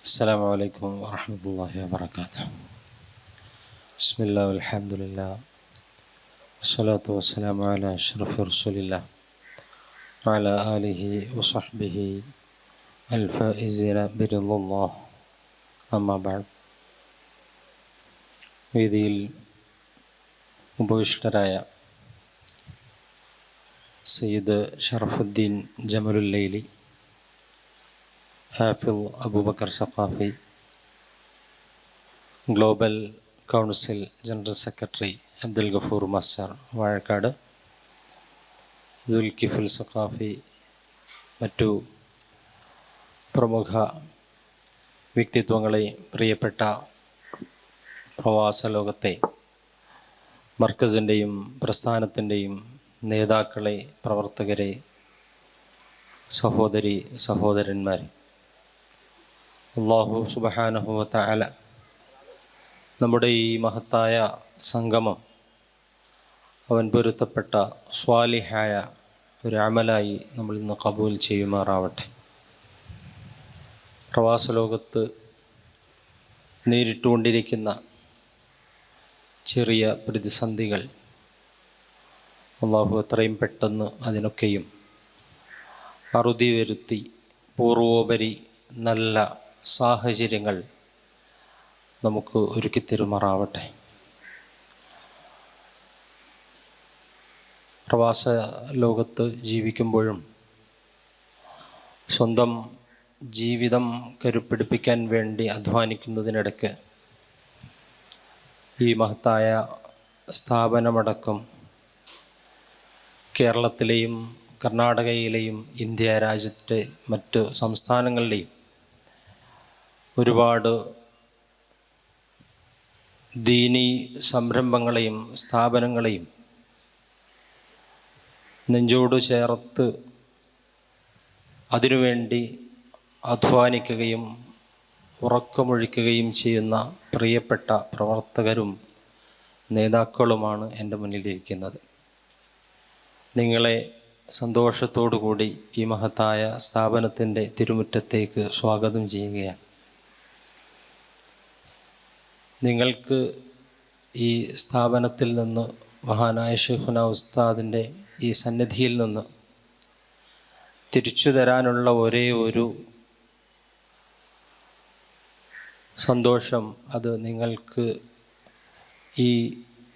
السلام عليكم ورحمة الله وبركاته. بسم الله والحمد لله والصلاة والسلام على أشرف رسول الله وعلى آله وصحبه الفائزين برضا الله. أما بعد. വേദിയിൽ ഉപവിഷ്ടരായ Sayyid Sharafuddin Jamalul Laili, Hafid Abubakar Saqafi, global council general secretary Abdul Gafoor master Vazhakkad, Dulkiflul Saqafi, മറ്റു പ്രമുഖ വ്യക്തിത്വങ്ങളെ, പ്രിയപ്പെട്ട പ്രവാസ ലോകത്തെ മർക്കസിൻ്റെയും പ്രസ്ഥാനത്തിൻ്റെയും നേതാക്കളെ, പ്രവർത്തകരെ, സഹോദരി സഹോദരന്മാരെ, അല്ലാഹു സുബ്ഹാനഹു വ തആല നമ്മുടെ ഈ മഹത്തായ സംഗമം അവൻ പൊരുത്തപ്പെട്ട സ്വാലിഹായ ഒരു അമലായി നമ്മൾ ഇന്ന് കബൂൽ ചെയ്യുമാറാവട്ടെ. പ്രവാസ ലോകത്ത് നേരിട്ടുകൊണ്ടിരിക്കുന്ന ചെറിയ പ്രതിസന്ധികൾ അല്ലാഹു എത്രയും പെട്ടെന്ന് അതിനൊക്കെയും അറുതി വരുത്തി പൂർവോപരി നല്ല സാഹചര്യങ്ങൾ നമുക്ക് ഒരുക്കിത്തരുമാറാവട്ടെ. പ്രവാസ ലോകത്ത് ജീവിക്കുമ്പോഴും സ്വന്തം ജീവിതം കരുപ്പിടിപ്പിക്കാൻ വേണ്ടി അധ്വാനിക്കുന്നതിനിടയ്ക്ക് ഈ മഹത്തായ സ്ഥാപനമടക്കം കേരളത്തിലെയും കർണാടകയിലെയും ഇന്ത്യ രാജ്യത്തെ മറ്റ് സംസ്ഥാനങ്ങളിലെയും ഒരുപാട് ദീനീ സംരംഭങ്ങളെയും സ്ഥാപനങ്ങളെയും നെഞ്ചോട് ചേർത്ത് അതിനുവേണ്ടി അധ്വാനിക്കുകയും ഉറക്കമൊഴിക്കുകയും ചെയ്യുന്ന പ്രിയപ്പെട്ട പ്രവർത്തകരും നേതാക്കളുമാണ് എൻ്റെ മുന്നിലിരിക്കുന്നത്. നിങ്ങളെ സന്തോഷത്തോടു കൂടി ഈ മഹത്തായ സ്ഥാപനത്തിൻ്റെ തിരുമുറ്റത്തേക്ക് സ്വാഗതം ചെയ്യുകയാണ്. നിങ്ങൾക്ക് ഈ സ്ഥാപനത്തിൽ നിന്ന്, മഹാനായ ശൈഖുന ഉസ്താദിൻ്റെ ഈ സന്നിധിയിൽ നിന്ന് തിരിച്ചു തരാനുള്ള ഒരേ ഒരു സന്തോഷം, അത് നിങ്ങൾക്ക് ഈ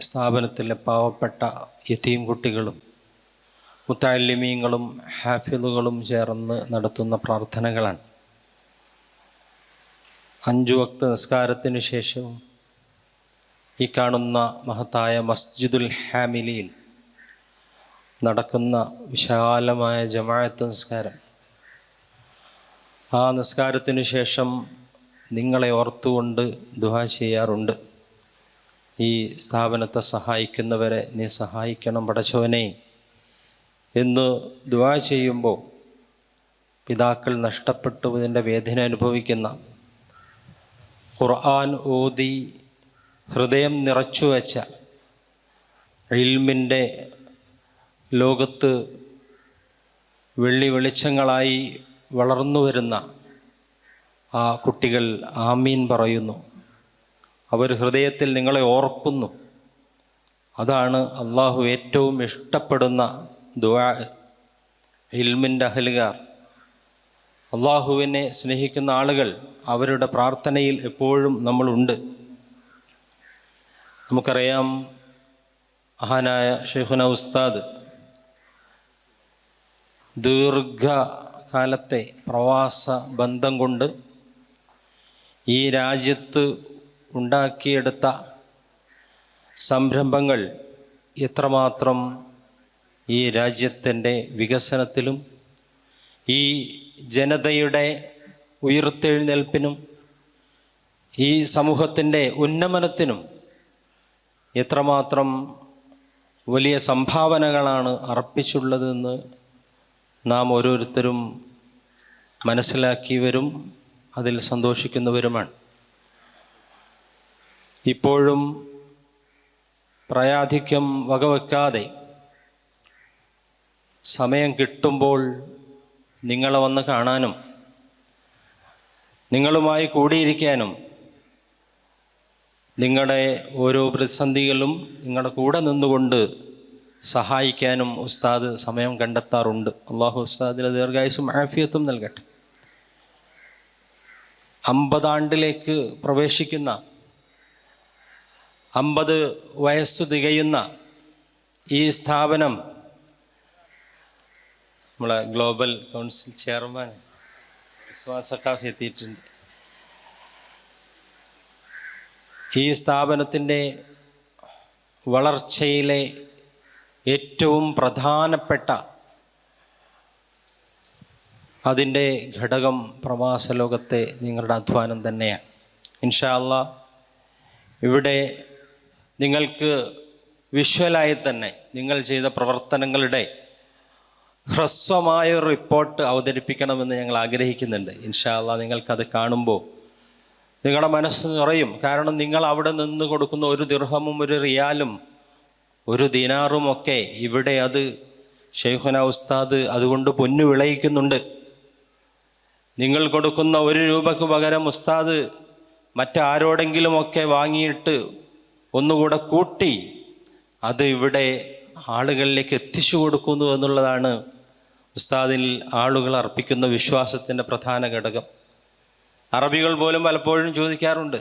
സ്ഥാപനത്തിലെ പാവപ്പെട്ട യതീം കുട്ടികളും മുത്തഅല്ലിമീങ്ങളും ഹാഫിളുകളും ചേർന്ന് നടത്തുന്ന പ്രാർത്ഥനകളാണ്. 5 വക്ത് നിസ്കാരത്തിന് ശേഷവും ഈ കാണുന്ന മഹത്തായ മസ്ജിദുൽ ഹാമിലിയിൽ നടക്കുന്ന വിശാലമായ ജമാഅത്ത് നിസ്കാരം, ആ നിസ്കാരത്തിന് ശേഷം നിങ്ങളെ ഓർത്തുകൊണ്ട് ദുആ ചെയ്യാറുണ്ട്. ഈ സ്ഥാപനത്തെ സഹായിക്കുന്നവരെ നീ സഹായിക്കണം പടച്ചവനെ എന്ന് ദുആ ചെയ്യുമ്പോൾ പിതാക്കൾ നഷ്ടപ്പെട്ടതിൻ്റെ വേദന അനുഭവിക്കുന്ന, ഖുർആൻ ഓതി ഹൃദയം നിറച്ചു വച്ച, ഇൽമിൻ്റെ ലോകത്ത് വെള്ളി വെളിച്ചങ്ങളായി വളർന്നു വരുന്ന ആ കുട്ടികൾ ആമീൻ പറയുന്നു. അവർ ഹൃദയത്തിൽ നിങ്ങളെ ഓർക്കുന്നു. അതാണ് അള്ളാഹു ഏറ്റവും ഇഷ്ടപ്പെടുന്ന ദുആ. ഇൽമിൻ്റെ അഹ്ലുകാർ, അള്ളാഹുവിനെ സ്നേഹിക്കുന്ന ആളുകൾ, അവരുടെ പ്രാർത്ഥനയിൽ എപ്പോഴും നമ്മളുണ്ട്. നമുക്കറിയാം, മഹാനായ ശൈഖുന ഉസ്താദ് ദീർഘകാലത്തെ പ്രവാസ ബന്ധം കൊണ്ട് ഈ രാജ്യത്ത് ഉണ്ടാക്കിയെടുത്ത സംരംഭങ്ങൾ എത്രമാത്രം ഈ രാജ്യത്തിൻ്റെ വികസനത്തിലും ഈ ജനതയുടെ ഉയിർത്തെഴുന്നേൽപ്പിനും ഈ സമൂഹത്തിൻ്റെ ഉന്നമനത്തിനും എത്രമാത്രം വലിയ സംഭാവനകളാണ് അർപ്പിച്ചുള്ളതെന്ന് നാം ഓരോരുത്തരും മനസ്സിലാക്കിയവരും അതിൽ സന്തോഷിക്കുന്നവരുമാണ്. ഇപ്പോഴും പ്രായാധിക്യം വകവെക്കാതെ സമയം കിട്ടുമ്പോൾ നിങ്ങളെ വന്ന് കാണാനും നിങ്ങളുമായി കൂടിയിരിക്കാനും നിങ്ങളുടെ ഓരോ പ്രതിസന്ധികളും നിങ്ങളുടെ കൂടെ നിന്നുകൊണ്ട് സഹായിക്കാനും ഉസ്താദ് സമയം കണ്ടെത്താറുണ്ട്. അള്ളാഹു ഉസ്താദിന് ദീർഘായുസ്സും ആഫിയത്തും നൽകട്ടെ. 50 ആണ്ടിലേക്ക് പ്രവേശിക്കുന്ന, 50 വയസ്സു തികയുന്ന ഈ സ്ഥാപനം നമ്മളെ ഗ്ലോബൽ കൗൺസിൽ ചെയർമാൻ സക്കാഫ് എത്തിയിട്ടുണ്ട്. ഈ സ്ഥാപനത്തിൻ്റെ വളർച്ചയിലെ ഏറ്റവും പ്രധാനപ്പെട്ട അതിൻ്റെ ഘടകം പ്രവാസ ലോകത്തെ നിങ്ങളുടെ അധ്വാനം തന്നെയാണ്. ഇൻഷാ അല്ലാഹ് ഇവിടെ നിങ്ങൾക്ക് വിഷ്വലായി തന്നെ നിങ്ങൾ ചെയ്ത പ്രവർത്തനങ്ങളുടെ ഹ്രസ്വമായ ഒരു റിപ്പോർട്ട് അവതരിപ്പിക്കണമെന്ന് ഞങ്ങൾ ആഗ്രഹിക്കുന്നുണ്ട്. ഇൻഷാ അല്ലാഹ് നിങ്ങൾക്കത് കാണുമ്പോൾ നിങ്ങളുടെ മനസ്സ് നിറയും. കാരണം നിങ്ങൾ അവിടെ നിന്ന് കൊടുക്കുന്ന ഒരു ദിർഹമും ഒരു റിയാലും ഒരു ദിനാറുമൊക്കെ ഇവിടെ അത് ശൈഖുന ഉസ്താദ് അതുകൊണ്ട് പൊന്നു വിളയിക്കുന്നുണ്ട്. നിങ്ങൾ കൊടുക്കുന്ന 1 രൂപയ്ക്ക് പകരം ഉസ്താദ് മറ്റാരോടെങ്കിലുമൊക്കെ വാങ്ങിയിട്ട് ഒന്നുകൂടെ കൂട്ടി അത് ഇവിടെ ആളുകളിലേക്ക് എത്തിച്ചു കൊടുക്കുന്നു എന്നുള്ളതാണ് ഉസ്താദിൽ ആളുകൾ അർപ്പിക്കുന്ന വിശ്വാസത്തിൻ്റെ പ്രധാന ഘടകം. അറബികൾ പോലും പലപ്പോഴും ചോദിക്കാറുണ്ട്,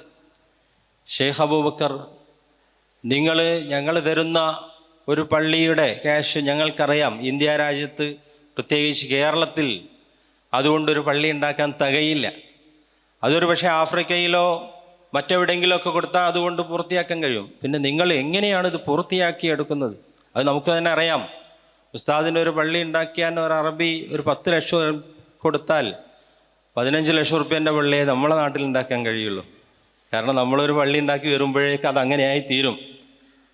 ഷെയ്ഖ് അബൂബക്കർ, ഞങ്ങൾ തരുന്ന ഒരു പള്ളിയുടെ ക്യാഷ് ഞങ്ങൾക്കറിയാം, ഇന്ത്യ രാജ്യത്ത് പ്രത്യേകിച്ച് കേരളത്തിൽ അതുകൊണ്ടൊരു പള്ളി ഉണ്ടാക്കാൻ തികയില്ല. അതൊരു പക്ഷേ ആഫ്രിക്കയിലോ മറ്റെവിടെയെങ്കിലുമൊക്കെ കൊടുത്താൽ അതുകൊണ്ട് പൂർത്തിയാക്കാൻ കഴിയും. പിന്നെ നിങ്ങൾ എങ്ങനെയാണ് ഇത് പൂർത്തിയാക്കിയെടുക്കുന്നത്? അത് നമുക്ക് തന്നെ അറിയാം. ഉസ്താദിന് ഒരു പള്ളി ഉണ്ടാക്കിയാൽ ഒരു അറബി ഒരു 10 ലക്ഷം കൊടുത്താൽ 15 ലക്ഷം റുപ്യേൻ്റെ പള്ളിയെ നമ്മളെ നാട്ടിൽ ഉണ്ടാക്കാൻ കഴിയുള്ളൂ. കാരണം നമ്മളൊരു പള്ളി ഉണ്ടാക്കി വരുമ്പോഴേക്ക് അത് അങ്ങനെയായി തീരും.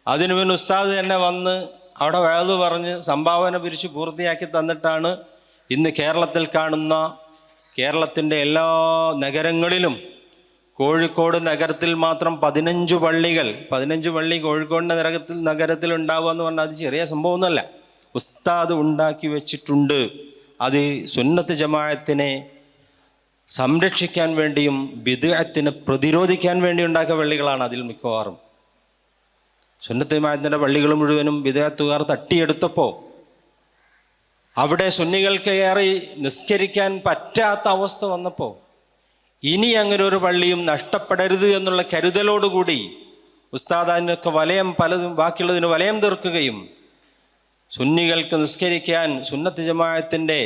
അതിനു മുൻ ഉസ്താദ് തന്നെ വന്ന് അവിടെ വഅദ് പറഞ്ഞ് സംഭാവന പിരിച്ച് പൂർത്തിയാക്കി തന്നിട്ടാണ് ഇന്ന് കേരളത്തിൽ കാണുന്ന കേരളത്തിൻ്റെ എല്ലാ നഗരങ്ങളിലും കോഴിക്കോട് നഗരത്തിൽ മാത്രം 15 പള്ളികൾ 15 പള്ളി കോഴിക്കോടിൻ്റെ നഗരത്തിൽ ഉണ്ടാവുക എന്ന് പറഞ്ഞാൽ അത് ചെറിയ സംഭവമൊന്നുമല്ല. ഉസ്താദ് ഉണ്ടാക്കി വെച്ചിട്ടുണ്ട്. അത് സുന്നത്ത് ജമാഅത്തിനെ സംരക്ഷിക്കാൻ വേണ്ടിയും ബിദ്അത്തിനെ പ്രതിരോധിക്കാൻ വേണ്ടി ഉണ്ടാക്കിയ പള്ളികളാണ് അതിൽ മിക്കവാറും. സുന്നത്ത് ജമാഅത്തിൻ്റെ പള്ളികൾ മുഴുവനും ബിദ്അത്തുകാർ തട്ടിയെടുത്തപ്പോൾ അവിടെ സുന്നികൾക്ക് ഏറെ നിസ്കരിക്കാൻ പറ്റാത്ത അവസ്ഥ വന്നപ്പോൾ ഇനി അങ്ങനെ ഒരു പള്ളിയും നഷ്ടപ്പെടരുത് എന്നുള്ള കരുതലോടുകൂടി ഉസ്താദ് അതിനൊക്കെ പലതും ബാക്കിയുള്ളതിന് വലയം തീർക്കുകയും സുന്നികൾക്ക് നിസ്കരിക്കാൻ സുന്നത്ത് ജമാഅത്തിൻ്റെ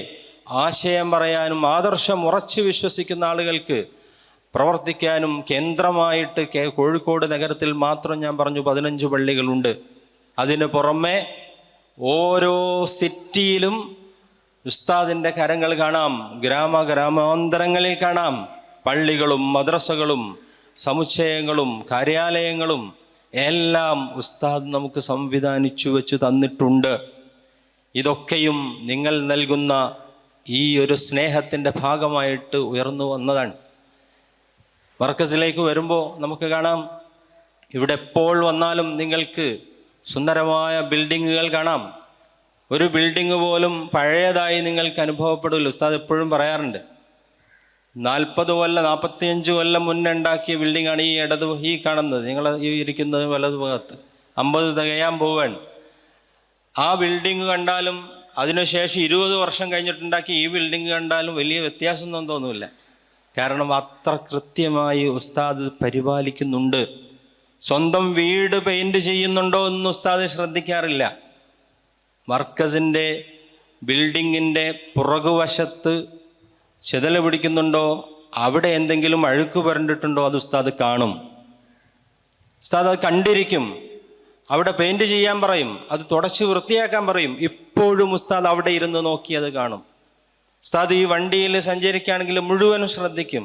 ആശയം പറയാനും ആദർശം ഉറച്ചു വിശ്വസിക്കുന്ന ആളുകൾക്ക് പ്രവർത്തിക്കാനും കേന്ദ്രമായിട്ട് കോഴിക്കോട് നഗരത്തിൽ മാത്രം ഞാൻ പറഞ്ഞു 15 പള്ളികളുണ്ട്. അതിന് പുറമെ ഓരോ സിറ്റിയിലും ഉസ്താദിൻ്റെ കരങ്ങൾ കാണാം. ഗ്രാമാന്തരങ്ങളിൽ കാണാം പള്ളികളും മദ്രസകളും സമുച്ചയങ്ങളും കാര്യാലയങ്ങളും എല്ലാം ഉസ്താദ് നമുക്ക് സംവിധാനിച്ചു വെച്ച് തന്നിട്ടുണ്ട്. ഇതൊക്കെയും നിങ്ങൾ നൽകുന്ന ഈ ഒരു സ്നേഹത്തിൻ്റെ ഭാഗമായിട്ട് ഉയർന്നു വന്നതാണ്. മർക്കസിലേക്ക് വരുമ്പോൾ നമുക്ക് കാണാം, ഇവിടെ എപ്പോൾ വന്നാലും നിങ്ങൾക്ക് സുന്ദരമായ ബിൽഡിങ്ങുകൾ കാണാം. ഒരു ബിൽഡിങ് പോലും പഴയതായി നിങ്ങൾക്ക് അനുഭവപ്പെടില്ല. ഉസ്താദ് എപ്പോഴും പറയാറുണ്ട്, 40 കൊല്ലം 45 കൊല്ലം മുന്നേ ഉണ്ടാക്കിയ ബിൽഡിങ്ങാണ് ഈ കാണുന്നത്. നിങ്ങൾ ഈ ഇരിക്കുന്നത് വലതു ഭാഗത്ത് 50 തികയാൻ പോവാണ്. ആ ബിൽഡിങ് കണ്ടാലും അതിനുശേഷം 20 വർഷം കഴിഞ്ഞിട്ടുണ്ടാക്കി ഈ ബിൽഡിങ് കണ്ടാലും വലിയ വ്യത്യാസമൊന്നും തോന്നില്ല. കാരണം അത്ര കൃത്യമായി ഉസ്താദ് പരിപാലിക്കുന്നുണ്ട്. സ്വന്തം വീട് പെയിൻറ് ചെയ്യുന്നുണ്ടോ എന്ന് ഉസ്താദ് ശ്രദ്ധിക്കാറില്ല. മർക്കസിൻ്റെ ബിൽഡിങ്ങിൻ്റെ പുറകുവശത്ത് ചെതല് പിടിക്കുന്നുണ്ടോ, അവിടെ എന്തെങ്കിലും അഴുക്ക് പുരണ്ടിട്ടുണ്ടോ, അത് ഉസ്താദ് കാണും. ഉസ്താദ് അത് കണ്ടിരിക്കും. അവിടെ പെയിൻറ് ചെയ്യാൻ പറയും, അത് തുടച്ച് വൃത്തിയാക്കാൻ പറയും. ഇപ്പോഴും ഉസ്താദ് അവിടെ ഇരുന്ന് നോക്കി അത് കാണും. ഉസ്താദ് ഈ വണ്ടിയിൽ സഞ്ചരിക്കുകയാണെങ്കിൽ മുഴുവനും ശ്രദ്ധിക്കും.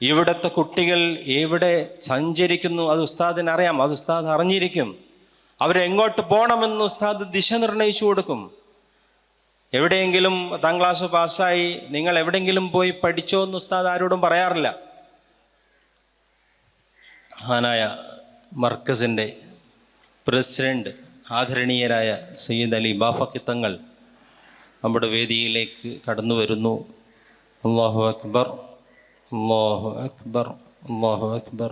ഇവിടുത്തെ കുട്ടികൾ എവിടെ സഞ്ചരിക്കുന്നു അത് ഉസ്താദിന് അറിയാം. അത് ഉസ്താദ് അറിഞ്ഞിരിക്കും. അവരെങ്ങോട്ട് പോകണമെന്ന് ഉസ്താദ് ദിശ നിർണയിച്ചു കൊടുക്കും. എവിടെയെങ്കിലും 10ാം ക്ലാസ് പാസ്സായി നിങ്ങൾ എവിടെയെങ്കിലും പോയി പഠിച്ചോ എന്ന് ഉസ്താദ് ആരോടും പറയാറില്ല. മഹാനായ മർക്കസിൻ്റെ പ്രസിഡന്റ് ആദരണീയരായ സയ്യിദ് അലി ബാഫഖി തങ്ങൾ നമ്മുടെ വേദിയിലേക്ക് കടന്നു വരുന്നു. അല്ലാഹു അക്ബർ, അല്ലാഹു അക്ബർ, അല്ലാഹു അക്ബർ.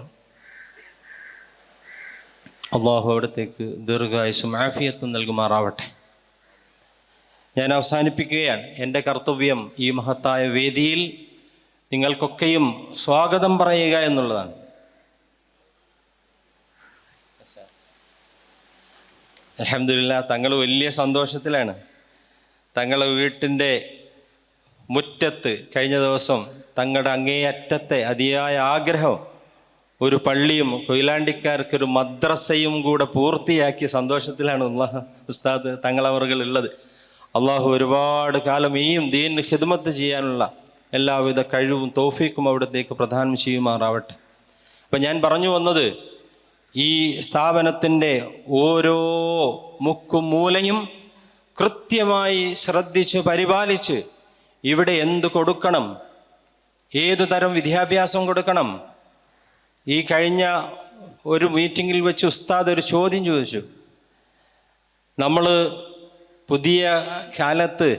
അള്ളാഹു അവിടത്തേക്ക് ദീർഘായുസ്സും ആഫിയത്തും നൽകുമാറാവട്ടെ. ഞാൻ അവസാനിപ്പിക്കുകയാണ്. എൻ്റെ കർത്തവ്യം ഈ മഹത്തായ വേദിയിൽ നിങ്ങൾക്കൊക്കെയും സ്വാഗതം പറയുക എന്നുള്ളതാണ്. അൽഹംദുലില്ലാ, തങ്ങൾ വലിയ സന്തോഷത്തിലാണ്. തങ്ങളുടെ വീട്ടിൻ്റെ മുറ്റത്ത് കഴിഞ്ഞ ദിവസം തങ്ങളുടെ അങ്ങേയറ്റത്തെ അതിയായ ആഗ്രഹം ഒരു പള്ളിയും കൊയിലാണ്ടിക്കാർക്കൊരു മദ്രസയും കൂടെ പൂർത്തിയാക്കിയ സന്തോഷത്തിലാണ് ഉസ്താദ് തങ്ങളവറുകൾ ഉള്ളത്. അള്ളാഹു ഒരുപാട് കാലം ഈയും ദീൻ ഖിദ്മത്ത് ചെയ്യാനുള്ള എല്ലാവിധ കഴിവും തൗഫീക്കും അവിടത്തേക്ക് പ്രദാനം ചെയ്യുമാറാവട്ടെ. അപ്പം ഞാൻ പറഞ്ഞു വന്നത്, ഈ സ്ഥാപനത്തിൻ്റെ ഓരോ മുക്കും മൂലയും കൃത്യമായി ശ്രദ്ധിച്ച് പരിപാലിച്ച് ഇവിടെ എന്ത് കൊടുക്കണം, ഏതു തരം വിദ്യാഭ്യാസം കൊടുക്കണം. ഈ കഴിഞ്ഞ ഒരു മീറ്റിങ്ങിൽ വെച്ച് ഉസ്താദ് ഒരു ചോദ്യം ചോദിച്ചു. നമ്മൾ പുതിയ കാലത്ത്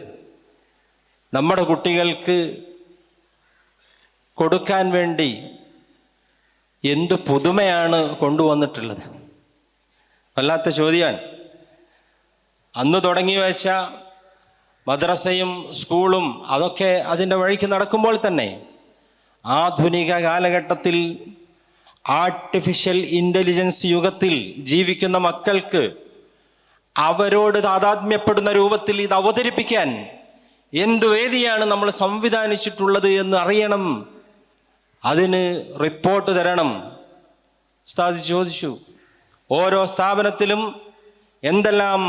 നമ്മുടെ കുട്ടികൾക്ക് കൊടുക്കാൻ വേണ്ടി എന്ത് പുതുമയാണ് കൊണ്ടുവന്നിട്ടുള്ളത്? വല്ലാത്ത ചോദ്യമാണ്. അന്ന് തുടങ്ങി വെച്ച മദ്രസയും സ്കൂളും അതൊക്കെ അതിൻ്റെ വഴിക്ക് നടക്കുമ്പോൾ തന്നെ ആധുനിക കാലഘട്ടത്തിൽ ആർട്ടിഫിഷ്യൽ ഇൻ്റലിജൻസ് യുഗത്തിൽ ജീവിക്കുന്ന മക്കൾക്ക് അവരോട് താതാത്മ്യപ്പെടുന്ന രൂപത്തിൽ ഇത് അവതരിപ്പിക്കാൻ എന്തു വേദിയാണ് നമ്മൾ സംവിധാനിച്ചിട്ടുള്ളത് എന്ന് അറിയണം. അതിന് റിപ്പോർട്ട് തരണം. ഉസ്താദ് ചോദിച്ചു, ഓരോ സ്ഥാപനത്തിലും എന്തെല്ലാം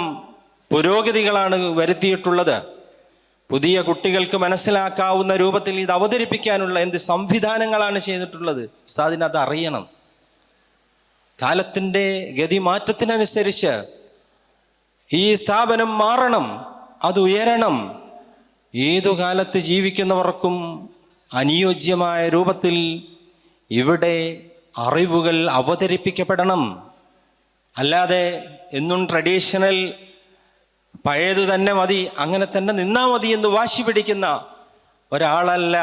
പുരോഗതികളാണ് വരുത്തിയിട്ടുള്ളത്, പുതിയ കുട്ടികൾക്ക് മനസ്സിലാക്കാവുന്ന രൂപത്തിൽ ഇത് അവതരിപ്പിക്കാനുള്ള എന്ത് സംവിധാനങ്ങളാണ് ചെയ്തിട്ടുള്ളത്? ഉസ്താദിന് അത് അറിയണം. കാലത്തിൻ്റെ ഗതി മാറ്റത്തിനനുസരിച്ച് ഈ സ്ഥാപനം മാറണം, അത് ഉയരണം. ഏതു കാലത്ത് ജീവിക്കുന്നവർക്കും അനുയോജ്യമായ രൂപത്തിൽ ഇവിടെ അറിവുകൾ അവതരിപ്പിക്കപ്പെടണം. അല്ലാതെ എന്നും ട്രഡീഷണൽ പഴയത് തന്നെ മതി, അങ്ങനെ തന്നെ നിന്നാ മതി എന്ന് വാശി പിടിക്കുന്ന ഒരാളല്ല.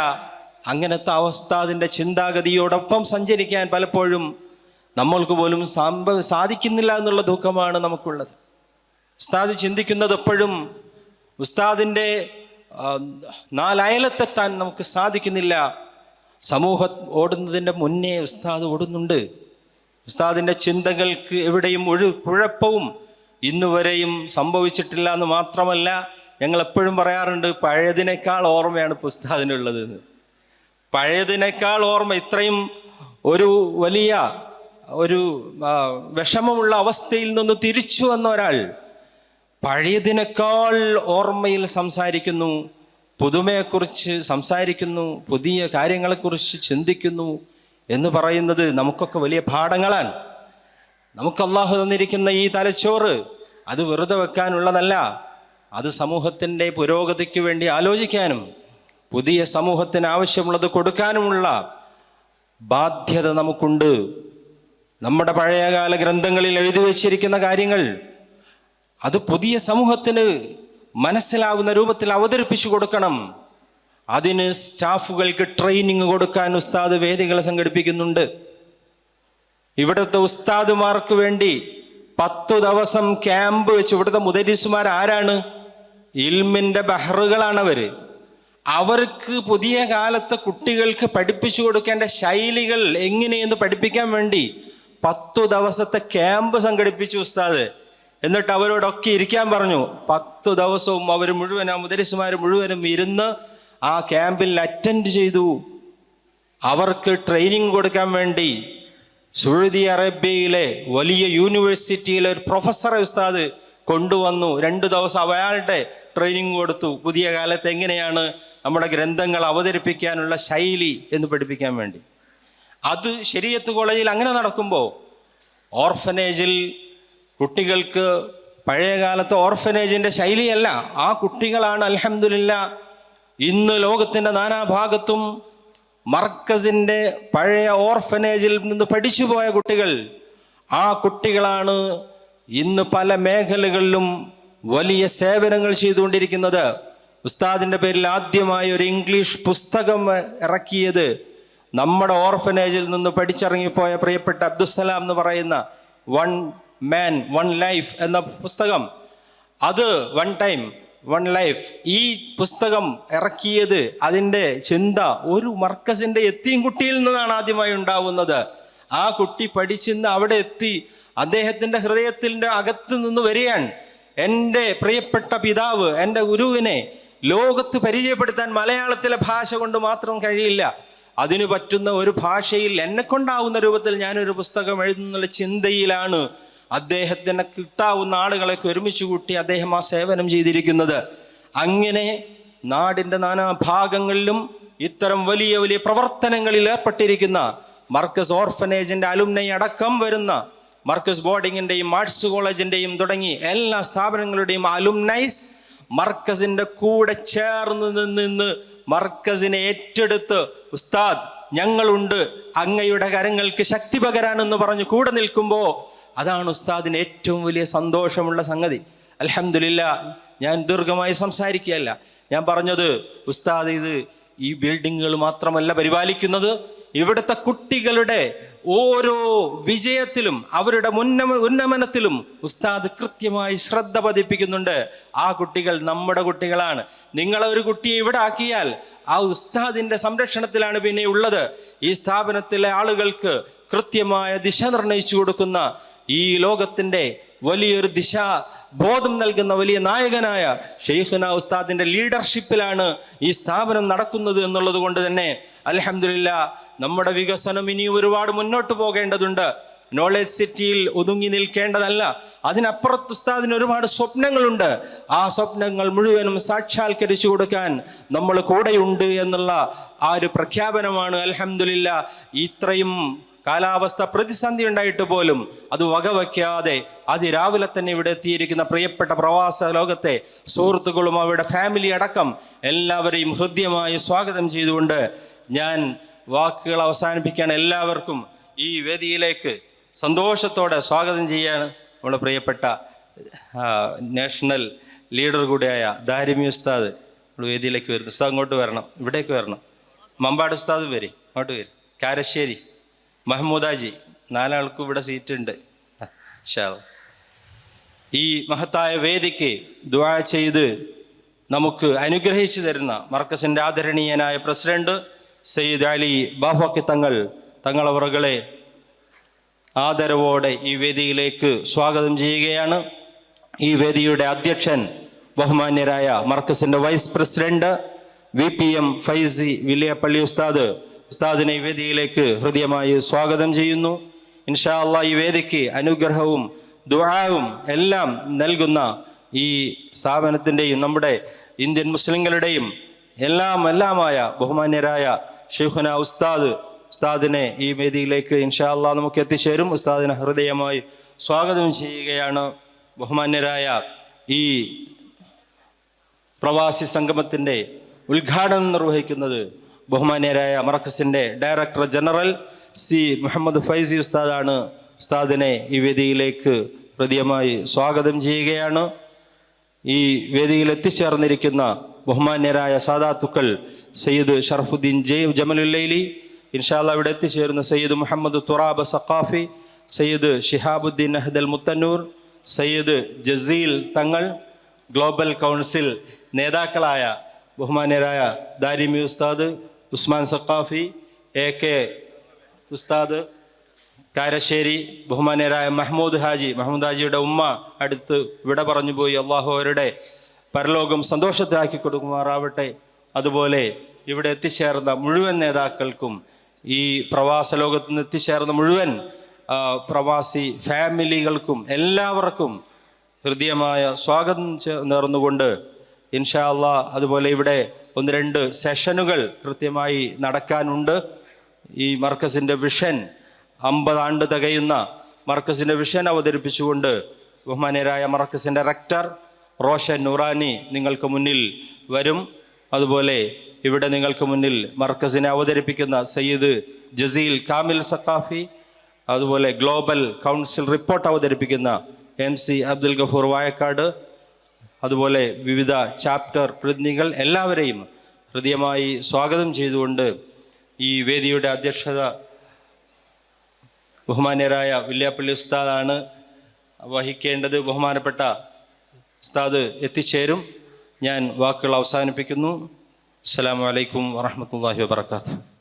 അങ്ങനത്തെ അവസ്ഥാതിൻ്റെ ചിന്താഗതിയോടൊപ്പം സഞ്ചരിക്കാൻ പലപ്പോഴും നമ്മൾക്ക് പോലും സാധിക്കുന്നില്ല എന്നുള്ള ദുഃഖമാണ് നമുക്കുള്ളത്. ഉസ്താദ് ചിന്തിക്കുന്നത് എപ്പോഴും ഉസ്താദിൻ്റെ നാലയലത്തെത്താൻ നമുക്ക് സാധിക്കുന്നില്ല. സമൂഹം ഓടുന്നതിൻ്റെ മുന്നേ ഉസ്താദ് ഓടുന്നുണ്ട്. ഉസ്താദിൻ്റെ ചിന്തകൾക്ക് എവിടെയും ഒരു കുഴപ്പവും ഇന്നുവരെയും സംഭവിച്ചിട്ടില്ല എന്ന് മാത്രമല്ല, ഞങ്ങൾ എപ്പോഴും പറയാറുണ്ട്, പഴയതിനേക്കാൾ ഓർമ്മയാണ് ഇപ്പോൾ ഉസ്താദിനുള്ളത്. പഴയതിനേക്കാൾ ഓർമ്മ, ഇത്രയും ഒരു വലിയ ഒരു വിഷമമുള്ള അവസ്ഥയിൽ നിന്ന് തിരിച്ചു വന്ന ഒരാൾ പഴയതിനേക്കാൾ ഓർമ്മയിൽ സംസാരിക്കുന്നു, പുതുമയെക്കുറിച്ച് സംസാരിക്കുന്നു, പുതിയ കാര്യങ്ങളെക്കുറിച്ച് ചിന്തിക്കുന്നു എന്ന് പറയുന്നത് നമുക്കൊക്കെ വലിയ പാഠങ്ങളാണ്. നമുക്ക് അള്ളാഹു തന്നിരിക്കുന്ന ഈ തലച്ചോറ് അത് വെറുതെ വെക്കാനുള്ളതല്ല. അത് സമൂഹത്തിൻ്റെ പുരോഗതിക്ക് വേണ്ടി ആലോചിക്കാനും പുതിയ സമൂഹത്തിന് ആവശ്യമുള്ളത് കൊടുക്കാനുമുള്ള ബാധ്യത നമുക്കുണ്ട്. നമ്മുടെ പഴയകാല ഗ്രന്ഥങ്ങളിൽ എഴുതി വച്ചിരിക്കുന്ന കാര്യങ്ങൾ അത് പുതിയ സമൂഹത്തിന് മനസ്സിലാവുന്ന രൂപത്തിൽ അവതരിപ്പിച്ചു കൊടുക്കണം. അതിന് സ്റ്റാഫുകൾക്ക് ട്രെയിനിങ് കൊടുക്കാൻ ഉസ്താദ് വേദികൾ സംഘടിപ്പിക്കുന്നുണ്ട്. ഇവിടുത്തെ ഉസ്താദുമാർക്ക് വേണ്ടി 10 ദിവസം ക്യാമ്പ് വെച്ച്, ഇവിടുത്തെ മുദരിസുമാർ ആരാണ്? ഇൽമിൻ്റെ ബഹറുകളാണവർ. അവർക്ക് പുതിയ കാലത്തെ കുട്ടികൾക്ക് പഠിപ്പിച്ചു കൊടുക്കേണ്ട ശൈലികൾ എങ്ങനെയെന്ന് പഠിപ്പിക്കാൻ വേണ്ടി 10 ദിവസത്തെ ക്യാമ്പ് സംഘടിപ്പിച്ചു ഉസ്താദ്. എന്നിട്ട് അവരോടൊക്കെ ഇരിക്കാൻ പറഞ്ഞു. 10 ദിവസവും അവർ മുഴുവൻ, ആ മുദരിസുമാർ മുഴുവനും ഇരുന്ന് ആ ക്യാമ്പിൽ അറ്റൻഡ് ചെയ്തു. അവർക്ക് ട്രെയിനിങ് കൊടുക്കാൻ വേണ്ടി സൗദി അറേബ്യയിലെ വലിയ യൂണിവേഴ്സിറ്റിയിലെ ഒരു പ്രൊഫസറെ ഉസ്താദ് കൊണ്ടുവന്നു. 2 ദിവസം അയാളുടെ ട്രെയിനിങ് കൊടുത്തു. പുതിയ കാലത്ത് എങ്ങനെയാണ് നമ്മുടെ ഗ്രന്ഥങ്ങൾ അവതരിപ്പിക്കാനുള്ള ശൈലി എന്ന് പഠിപ്പിക്കാൻ വേണ്ടി. അത് ശരീഅത്ത് കോളേജിൽ അങ്ങനെ നടക്കുമ്പോൾ ഓർഫനേജിൽ കുട്ടികൾക്ക് പഴയ കാലത്തെ ഓർഫനേജിൻ്റെ ശൈലിയല്ല. ആ കുട്ടികളാണ് അൽഹംദുലില്ലാ ഇന്ന് ലോകത്തിൻ്റെ നാനാഭാഗത്തും മർക്കസിൻ്റെ പഴയ ഓർഫനേജിൽ നിന്ന് പഠിച്ചു പോയ കുട്ടികൾ. ആ കുട്ടികളാണ് ഇന്ന് പല മേഖലകളിലും വലിയ സേവനങ്ങൾ ചെയ്തുകൊണ്ടിരിക്കുന്നത്. ഉസ്താദിൻ്റെ പേരിൽ ആദ്യമായി ഒരു ഇംഗ്ലീഷ് പുസ്തകം ഇറക്കിയത് നമ്മുടെ ഓർഫനേജിൽ നിന്ന് പഠിച്ചിറങ്ങിപ്പോയ പ്രിയപ്പെട്ട അബ്ദുസ്സലാം എന്ന് പറയുന്ന വൺ മാൻ വൺ ലൈഫ് എന്ന പുസ്തകം, അത് വൺ ടൈം വൺ ലൈഫ്, ഈ പുസ്തകം ഇറക്കിയത്, അതിൻ്റെ ചിന്ത ഒരു മർക്കസിൻ്റെ യത്തീം കുട്ടിയിൽ നിന്നാണ് ആദ്യമായി ഉണ്ടാവുന്നത്. ആ കുട്ടി പഠിച്ചിന്ന് അവിടെ എത്തി അദ്ദേഹത്തിൻ്റെ ഹൃദയത്തിൻ്റെ അകത്ത് നിന്ന് വരികയാണ്. എൻ്റെ പ്രിയപ്പെട്ട പിതാവ്, എൻ്റെ ഗുരുവിനെ ലോകത്ത് പരിചയപ്പെടുത്താൻ മലയാളത്തിലെ ഭാഷ കൊണ്ട് മാത്രം കഴിയില്ല, അതിന് പറ്റുന്ന ഒരു ഭാഷയിൽ എന്നെ കൊണ്ടാവുന്ന രൂപത്തിൽ ഞാനൊരു പുസ്തകം എഴുതുന്നുള്ള ചിന്തയിലാണ് അദ്ദേഹത്തിന് കിട്ടാവുന്ന ആളുകളൊക്കെ ഒരുമിച്ച് കൂട്ടി അദ്ദേഹം ആ സേവനം ചെയ്തിരിക്കുന്നത്. അങ്ങനെ നാടിൻ്റെ നാനാഭാഗങ്ങളിലും ഇത്തരം വലിയ വലിയ പ്രവർത്തനങ്ങളിൽ ഏർപ്പെട്ടിരിക്കുന്ന മർക്കസ് ഓർഫനേജിൻ്റെ അലുമിനി അടക്കം വരുന്ന മർക്കസ് ബോർഡിങ്ങിൻ്റെയും ആർട്സ് കോളേജിൻ്റെയും തുടങ്ങി എല്ലാ സ്ഥാപനങ്ങളുടെയും അലുമിനൈസ് മർക്കസിൻ്റെ കൂടെ ചേർന്ന് നിന്ന് മർക്കസിനെ ഏറ്റെടുത്ത് ഉസ്താദ് ഞങ്ങളുണ്ട്, അങ്ങയുടെ കരങ്ങൾക്ക് ശക്തി പകരാനെന്ന് പറഞ്ഞ് കൂടെ നിൽക്കുമ്പോൾ അതാണ് ഉസ്താദിന് ഏറ്റവും വലിയ സന്തോഷമുള്ള സംഗതി. അൽഹംദുലില്ലാ, ഞാൻ ദീർഘമായി സംസാരിക്കുകയല്ല, ഞാൻ പറഞ്ഞത് ഉസ്താദ് ഇത് ഈ ബിൽഡിങ്ങുകൾ മാത്രമല്ല പരിപാലിക്കുന്നത്, ഇവിടുത്തെ കുട്ടികളുടെ ഓരോ വിജയത്തിലും അവരുടെ ഉന്നമനത്തിലും ഉസ്താദ് കൃത്യമായി ശ്രദ്ധ പതിപ്പിക്കുന്നുണ്ട്. ആ കുട്ടികൾ നമ്മുടെ കുട്ടികളാണ്. നിങ്ങളെ ഒരു കുട്ടിയെ ഇവിടെ ആക്കിയാൽ ആ ഉസ്താദിൻ്റെ സംരക്ഷണത്തിലാണ് പിന്നെ ഉള്ളത്. ഈ സ്ഥാപനത്തിലെ ആളുകൾക്ക് കൃത്യമായ ദിശ നിർണയിച്ചു കൊടുക്കുന്ന, ഈ ലോകത്തിൻ്റെ വലിയൊരു ദിശാ ബോധം നൽകുന്ന വലിയ നായകനായ ഷെയ്ഖുന ഉസ്താദിൻ്റെ ലീഡർഷിപ്പിലാണ് ഈ സ്ഥാപനം നടക്കുന്നത് എന്നുള്ളത് കൊണ്ട് തന്നെ അൽഹംദുലില്ലാ നമ്മുടെ വികസനം ഇനി ഒരുപാട് മുന്നോട്ട് പോകേണ്ടതുണ്ട്. നോളജ് സിറ്റിയിൽ ഒതുങ്ങി നിൽക്കേണ്ടതല്ല, അതിനപ്പുറത്ത് ഉസ്താദിന് ഒരുപാട് സ്വപ്നങ്ങളുണ്ട്. ആ സ്വപ്നങ്ങൾ മുഴുവനും സാക്ഷാത്കരിച്ചു കൊടുക്കാൻ നമ്മൾ കൂടെയുണ്ട് എന്നുള്ള ആ ഒരു പ്രഖ്യാപനമാണ്. അൽഹംദുലില്ലാ, ഇത്രയും കാലാവസ്ഥ പ്രതിസന്ധി ഉണ്ടായിട്ട് പോലും അത് വകവയ്ക്കാതെ അതിരാവിലെ തന്നെ ഇവിടെ എത്തിയിരിക്കുന്ന പ്രിയപ്പെട്ട പ്രവാസ ലോകത്തെ സുഹൃത്തുക്കളും അവരുടെ ഫാമിലി അടക്കം എല്ലാവരെയും ഹൃദ്യമായി സ്വാഗതം ചെയ്തുകൊണ്ട് ഞാൻ വാക്കുകൾ അവസാനിപ്പിക്കാൻ എല്ലാവർക്കും ഈ വേദിയിലേക്ക് സന്തോഷത്തോടെ സ്വാഗതം ചെയ്യാണ് നമ്മുടെ പ്രിയപ്പെട്ട നാഷണൽ ലീഡർ കൂടിയായ ദാരിമി ഉസ്താദ് നമ്മുടെ വേദിയിലേക്ക് വരുന്നു. ഉസ്താദ് അങ്ങോട്ട് വരണം, ഇവിടേക്ക് വരണം. മമ്പാട് ഉസ്താദും വരും, അങ്ങോട്ട് വരും. കാരശ്ശേരി മഹമ്മൂദാജി, 4 ആൾക്കും ഇവിടെ സീറ്റുണ്ട്. ഈ മഹത്തായ വേദിക്ക് ദുആ ചെയ്ത് നമുക്ക് അനുഗ്രഹിച്ചു തരുന്ന മർക്കസിൻ്റെ ആദരണീയനായ പ്രസിഡന്റ് സയ്യിദ് അലി ബാഫക്കി തങ്ങളവറുകളെ ആദരവോടെ ഈ വേദിയിലേക്ക് സ്വാഗതം ചെയ്യുകയാണ്. ഈ വേദിയുടെ അധ്യക്ഷൻ ബഹുമാന്യരായ മർക്കസിൻ്റെ vice president VPM Faizi Villiappally ഉസ്താദിനെ ഈ വേദിയിലേക്ക് ഹൃദ്യമായി സ്വാഗതം ചെയ്യുന്നു. ഇൻഷാ അല്ലാഹ് ഈ വേദിക്ക് അനുഗ്രഹവും ദുആവും എല്ലാം നൽകുന്ന ഈ സ്ഥാപനത്തിൻ്റെയും നമ്മുടെ ഇന്ത്യൻ മുസ്ലിങ്ങളുടെയും എല്ലാമായ ബഹുമാന്യരായ ഷെയ്ഖുന ഉസ്താദിനെ ഈ വേദിയിലേക്ക് ഇൻഷാ അല്ലാഹ് നമുക്ക് എത്തിച്ചേരും. ഉസ്താദിനെ ഹൃദയമായി സ്വാഗതം ചെയ്യുകയാണ്. ബഹുമാന്യരായ ഈ പ്രവാസി സംഗമത്തിൻ്റെ ഉദ്ഘാടനം നിർവഹിക്കുന്നത് ബഹുമാന്യരായ മർക്കസിൻ്റെ director general C Muhammad Faizi ഉസ്താദാണ്. ഉസ്താദിനെ ഈ വേദിയിലേക്ക് ഹൃദ്യമായി സ്വാഗതം ചെയ്യുകയാണ്. ഈ വേദിയിൽ എത്തിച്ചേർന്നിരിക്കുന്ന ബഹുമാന്യരായ സാദാത്തുക്കൾ സയ്യിദ് ഷറഫുദ്ദീൻ ജമലുല്ലൈലി, ഇൻഷാ അല്ലാഹ് ഇവിടെ എത്തിച്ചേരുന്ന സയ്യിദ് മുഹമ്മദ് തുറാബ് സഖാഫി, സയ്യിദ് ഷിഹാബുദ്ദീൻ അഹ്ദൽ മുത്തന്നൂർ, സയ്യിദ് ജസീൽ തങ്ങൾ, ഗ്ലോബൽ കൗൺസിൽ നേതാക്കളായ ബഹുമാന്യരായ ദാരിമി ഉസ്താദ്, ഉസ്മാൻ സഖാഫി, AK ഉസ്താദ്, കാരശ്ശേരി, ബഹുമാന്യരായ മഹമ്മൂദ് ഹാജിയുടെ ഉമ്മ അടുത്ത് വിട പറഞ്ഞു പോയി. അള്ളാഹു അവരുടെ പരലോകം സന്തോഷത്തിലാക്കി കൊടുക്കുമാറാവട്ടെ. അതുപോലെ ഇവിടെ എത്തിച്ചേർന്ന മുഴുവൻ നേതാക്കൾക്കും, ഈ പ്രവാസ ലോകത്ത് നിന്ന് എത്തിച്ചേർന്ന മുഴുവൻ പ്രവാസി ഫാമിലികൾക്കും എല്ലാവർക്കും ഹൃദ്യമായ സ്വാഗതം നേർന്നുകൊണ്ട് ഇൻഷാ അല്ലാഹ് അതുപോലെ ഇവിടെ 1-2 സെഷനുകൾ കൃത്യമായി നടക്കാനുണ്ട്. ഈ മർക്കസിൻ്റെ വിഷൻ 50 ആണ്ട് തികയുന്ന മർക്കസിൻ്റെ വിഷൻ അവതരിപ്പിച്ചുകൊണ്ട് ബഹുമാന്യരായ മർക്കസിൻ്റെ റെക്ടർ റോഷൻ നൂറാനി നിങ്ങൾക്ക് മുന്നിൽ വരും. അതുപോലെ ഇവിടെ നിങ്ങൾക്ക് മുന്നിൽ മർക്കസിനെ അവതരിപ്പിക്കുന്ന സയ്യിദ് ജസീൽ കാമിൽ സഖാഫി, അതുപോലെ ഗ്ലോബൽ കൗൺസിൽ റിപ്പോർട്ട് അവതരിപ്പിക്കുന്ന MC അബ്ദുൽ ഗഫൂർ വായക്കാട്, അതുപോലെ വിവിധ ചാപ്റ്റർ പ്രതിനിധികൾ എല്ലാവരെയും ഹൃദ്യമായി സ്വാഗതം ചെയ്തുകൊണ്ട് ഈ വേദിയുടെ അധ്യക്ഷത ബഹുമാന്യരായ വില്യാപ്പള്ളി ഉസ്താദാണ് വഹിക്കേണ്ടത്. ബഹുമാനപ്പെട്ട ഉസ്താദ് എത്തിച്ചേരും. ഞാൻ വാക്കുകൾ അവസാനിപ്പിക്കുന്നു. അസ്സലാമു അലൈക്കും വറഹ്മത്തുള്ളാഹി വബറകാതുഹു.